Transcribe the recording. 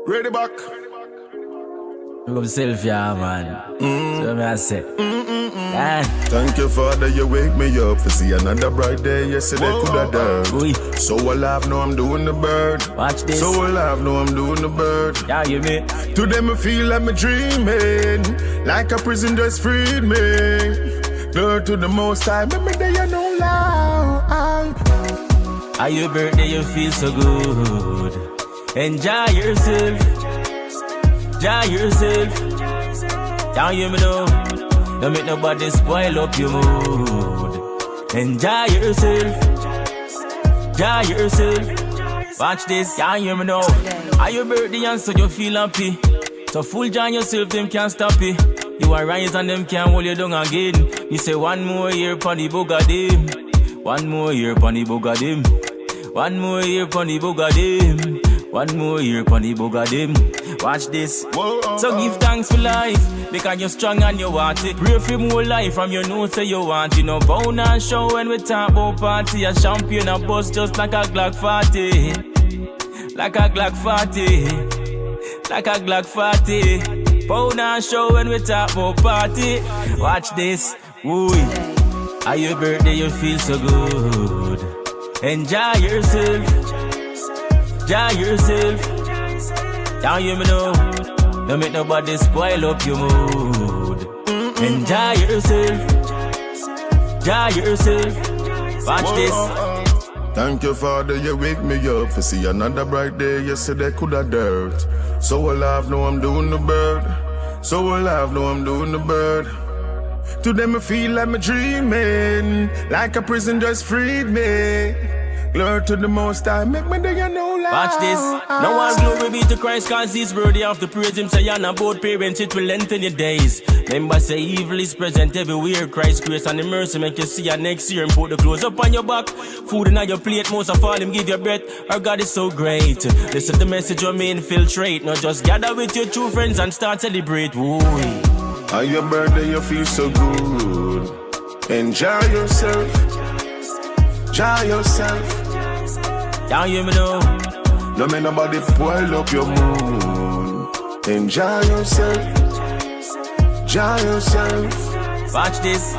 Ready back. Look up self, yeah, man. So me I say. Thank you, Father, you wake me up to see another bright day. Yesterday could have died. So alive, know I'm doing the bird. Watch this. So alive, know I'm doing the bird. Yeah, you me. Today me feel like me dreaming, like a prison just freed me. Glory to the Most High, me day you know lie. On your birthday you feel so good. Enjoy yourself. Enjoy yourself. Don't you me know? Don't make nobody spoil up your mood. Enjoy yourself. Enjoy yourself. Watch this, can't hear me now. On your birthday and so you feel happy. So full joy yourself, them can't stop it. You are rise and them can't hold you down again. You say one more year pon the bogadim. One more year pon the bogadim. One more year pon the bogadim. One more year pon the bogadim. Watch this. So give thanks for life, because you're strong and you want it. Pray for more life from your nose say you want it. No bound and show when we talk about party. A champion a bus just like a Glock 40. Like a Glock 40. Like a Glock 40. Bound and show when we talk about party. Watch this. Ooh. On your birthday you feel so good. Enjoy yourself. Enjoy yourself. Don't you me know? Don't make nobody spoil up your mood. Enjoy yourself. Enjoy yourself. Watch this. Thank you, Father, you wake me up to see another bright day. Yesterday could have dirt. So alive, know I'm doing the bird. So alive, know I'm doing the bird. Today me feel like me dreaming, like a prison just freed me. Glory to the Most High, make me day you know life. Watch this. No one glory be to Christ, cause he's worthy of the praise. Him say you're both parents, it will lengthen your days. Remember say evil is present everywhere. Christ's grace and the mercy make you see you next year. And put the clothes up on your back, food in your plate, most of all him give you breath. Our God is so great. Listen to the message you may infiltrate. Not just gather with your true friends and start celebrate. Ooh. On your birthday you feel so good. Enjoy yourself. Enjoy yourself. Don't you me know? Don't make nobody spoil up your mood. Enjoy yourself. Enjoy yourself. Watch this.